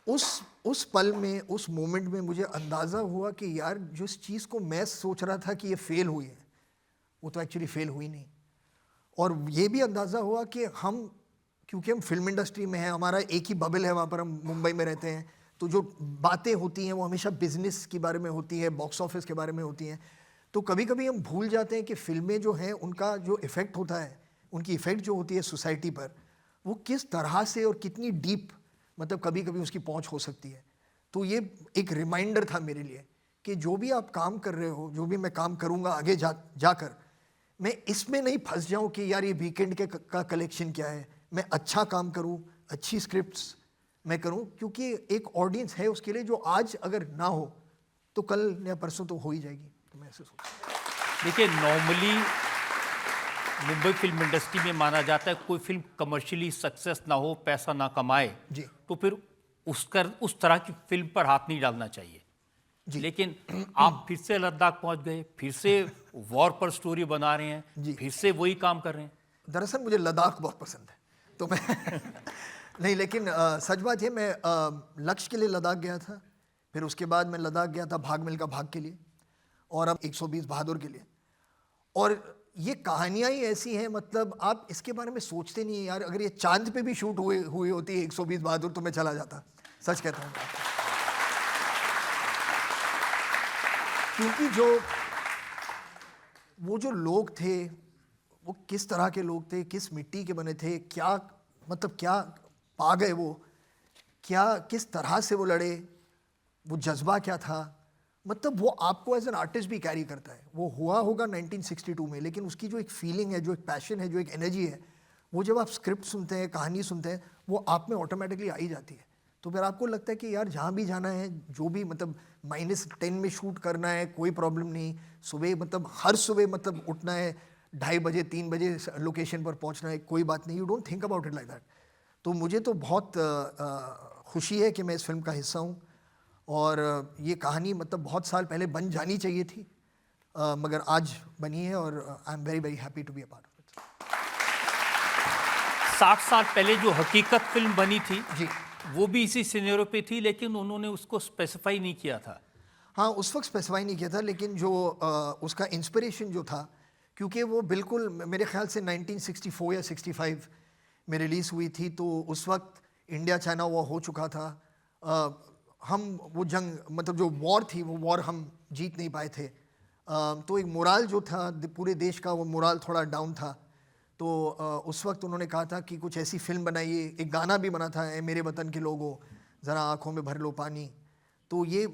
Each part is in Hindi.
उस पल में, उस मोमेंट में मुझे अंदाज़ा हुआ कि यार जिस चीज़ को मैं सोच रहा था कि ये फेल हुई है, वो तो एक्चुअली फेल हुई नहीं। और ये भी अंदाज़ा हुआ कि हम, क्योंकि हम फिल्म इंडस्ट्री में हैं, हमारा एक ही बबल है, वहाँ पर हम मुंबई में रहते हैं, तो जो बातें होती हैं वो हमेशा बिजनेस के बारे में होती है, बॉक्स ऑफिस के बारे में होती हैं। तो कभी कभी हम भूल जाते हैं कि फिल्में जो हैं उनका जो इफ़ेक्ट होता है, उनकी इफ़ेक्ट जो होती है सोसाइटी पर, वो किस तरह से और कितनी डीप, मतलब कभी कभी उसकी पहुंच हो सकती है। तो ये एक रिमाइंडर था मेरे लिए कि जो भी आप काम कर रहे हो, जो भी मैं काम करूँगा आगे जाकर, मैं इसमें नहीं फंस जाऊं कि यार ये वीकेंड का कलेक्शन क्या है। मैं अच्छा काम करूं, अच्छी स्क्रिप्ट्स मैं करूं, क्योंकि एक ऑडियंस है उसके लिए, जो आज अगर ना हो तो कल या परसों तो हो ही जाएगी। तो मैं ऐसे सोचता देखिए, नॉर्मली मुंबई फिल्म इंडस्ट्री में माना जाता है कोई फिल्म कमर्शियली सक्सेस ना हो, पैसा ना कमाए, हूं। जी तो फिर उस तरह की फिल्म पर हाथ नहीं डालना चाहिए। जी लेकिन आप फिर से लद्दाख पहुंच गए, फिर से वॉर पर स्टोरी बना रहे हैं, जी। फिर से वही काम कर रहे हैं। दरअसल मुझे लद्दाख बहुत पसंद है, तो मैं नहीं, लेकिन सच बात है, मैं लक्ष्य के लिए लद्दाख गया था। फिर उसके बाद मैं लद्दाख गया था भाग मिल्खा भाग के लिए, और अब 120 बहादुर के लिए। और ये कहानियां ही ऐसी हैं, मतलब आप इसके बारे में सोचते नहीं हैं यार। अगर ये चांद पे भी शूट हुई होती है 120 बहादुर, तो मैं चला जाता, सच कहता हूँ। क्योंकि वो जो लोग थे, वो किस तरह के लोग थे, किस मिट्टी के बने थे, क्या मतलब क्या पा गए वो, क्या किस तरह से वो लड़े, वो जज्बा क्या था, मतलब वो आपको एज एन आर्टिस्ट भी कैरी करता है। वो हुआ होगा 1962 में, लेकिन उसकी जो एक फीलिंग है, जो एक पैशन है, जो एक एनर्जी है, वो जब आप स्क्रिप्ट सुनते हैं, कहानी सुनते हैं, वो आप में ऑटोमेटिकली आ ही जाती है। तो फिर आपको लगता है कि यार जहाँ भी जाना है, जो भी मतलब -10 में शूट करना है, कोई प्रॉब्लम नहीं। सुबह मतलब हर सुबह मतलब उठना है, 2:30 बजे 3 बजे लोकेशन पर पहुँचना है, कोई बात नहीं। You don't think about it like that. तो मुझे तो बहुत खुशी है कि मैं इस फिल्म का हिस्सा हूँ। और ये कहानी मतलब बहुत साल पहले बन जानी चाहिए थी, मगर आज बनी है, और I am very very happy to be a part of it. 60 साल पहले जो हकीकत फिल्म बनी थी, जी वो भी इसी सिनेरियो पे थी, लेकिन उन्होंने उसको स्पेसिफाई नहीं किया था। हाँ, उस वक्त स्पेसिफाई नहीं किया था, लेकिन जो उसका इंस्पिरेशन जो था, क्योंकि वो बिल्कुल मेरे ख्याल से 1964 या 65 में रिलीज़ हुई थी, तो उस वक्त इंडिया चाइना वॉर हो चुका था। हम वो जंग, मतलब जो वॉर थी, वो वॉर हम जीत नहीं पाए थे। तो एक मोराल जो था पूरे देश का, वो मोराल थोड़ा डाउन था। तो उस वक्त उन्होंने कहा था कि कुछ ऐसी फिल्म बनाइए। एक गाना भी बना था, ए मेरे वतन के लोगों, ज़रा आँखों में भर लो पानी। तो ये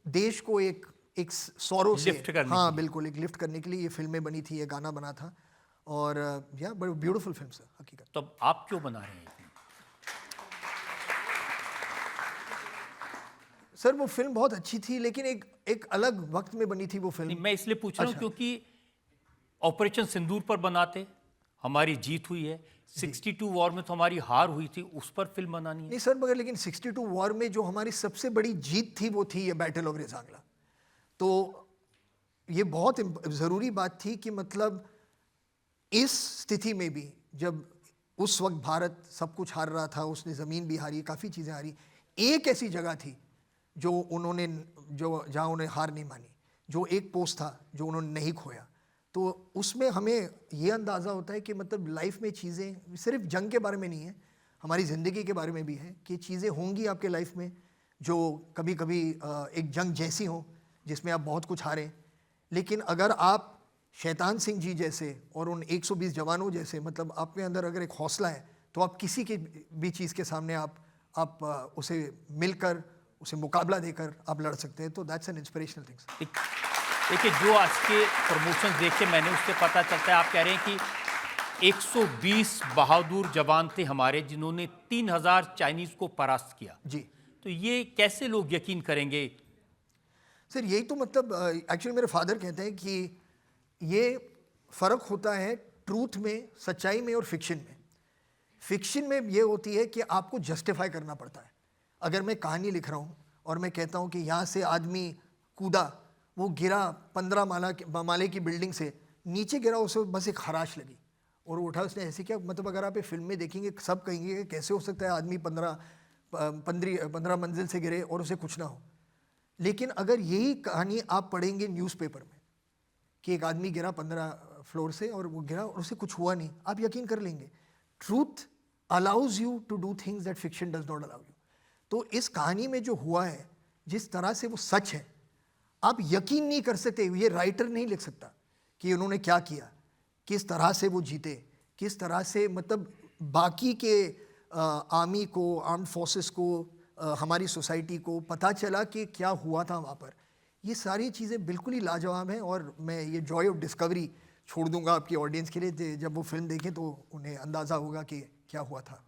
देश को एक एक सौरों से, लिफ्ट करने के हाँ लिए। बिल्कुल, एक लिफ्ट करने के लिए ये फिल्में बनी थी, ये गाना बना था। और या बड़ी ब्यूटीफुल फिल्म है हकीकत। तो अब आप क्यों बना रहे हैं? सर वो फिल्म बहुत अच्छी थी, लेकिन एक एक अलग वक्त में बनी थी वो नहीं, फिल्म। मैं इसलिए पूछ रहा हूँ अच्छा क्योंकि ऑपरेशन सिंदूर पर बनाते हमारी जीत हुई है, जी। 62 वॉर में तो हमारी हार हुई थी, उस पर फिल्म बनानी है। नहीं सर, मगर लेकिन 62 वॉर में जो हमारी सबसे बड़ी जीत थी, वो थी ये बैटल ऑफ रेजांगला। तो ये बहुत ज़रूरी बात थी कि मतलब इस स्थिति में भी, जब उस वक्त भारत सब कुछ हार रहा था, उसने ज़मीन भी हारी, काफ़ी चीज़ें हारी, एक ऐसी जगह थी जो उन्होंने, जो जहाँ उन्हें हार नहीं मानी, जो एक पोस्ट था जो उन्होंने नहीं खोया। तो उसमें हमें ये अंदाज़ा होता है कि मतलब लाइफ में चीज़ें सिर्फ जंग के बारे में नहीं है, हमारी ज़िंदगी के बारे में भी है, कि चीज़ें होंगी आपके लाइफ में जो कभी कभी एक जंग जैसी हो, जिसमें आप बहुत कुछ हारें। लेकिन अगर आप शैतान सिंह जी जैसे और उन 120 जवानों जैसे, मतलब आपके अंदर अगर एक हौसला है, तो आप किसी के भी चीज़ के सामने आप उसे मिलकर, उसे मुकाबला देकर आप लड़ सकते हैं। तो दैट्स एन इंस्पिरेशनल थिंग्स। देखिए, जो आज के प्रमोशन देखे मैंने, उससे पता चलता है आप कह रहे हैं कि 120 बहादुर जवान थे हमारे, जिन्होंने 3000 चाइनीज को परास्त किया। जी तो ये कैसे लोग यकीन करेंगे? सर, यही तो मतलब एक्चुअली मेरे फादर कहते हैं कि ये फ़र्क होता है ट्रूथ में, सच्चाई में और फिक्शन में। फिक्शन में ये होती है कि आपको जस्टिफाई करना पड़ता है। अगर मैं कहानी लिख रहा हूँ और मैं कहता हूँ कि यहाँ से आदमी कूदा, वो गिरा 15 माले की बिल्डिंग से नीचे गिरा, उसे बस एक खराश लगी और वो उठा, उसने ऐसे किया। मतलब अगर आप ये फिल्म में देखेंगे, सब कहेंगे कि कैसे हो सकता है आदमी 15 15 मंजिल से गिरे और उसे कुछ ना हो। लेकिन अगर यही कहानी आप पढ़ेंगे न्यूज़पेपर में कि एक आदमी गिरा 15 फ्लोर से और वो गिरा और उसे कुछ हुआ नहीं, आप यकीन कर लेंगे। Truth allows you to do things that fiction does not allow you. तो इस कहानी में जो हुआ है, जिस तरह से वो सच है, आप यकीन नहीं कर सकते। ये राइटर नहीं लिख सकता कि उन्होंने क्या किया, किस तरह से वो जीते, किस तरह से मतलब बाकी के आर्मी को, आर्म्ड फोर्सेस को, हमारी सोसाइटी को पता चला कि क्या हुआ था वहाँ पर। ये सारी चीज़ें बिल्कुल ही लाजवाब हैं और मैं ये जॉय ऑफ डिस्कवरी छोड़ दूंगा आपकी ऑडियंस के लिए। जब वो फिल्म देखें तो उन्हें अंदाज़ा होगा कि क्या हुआ था।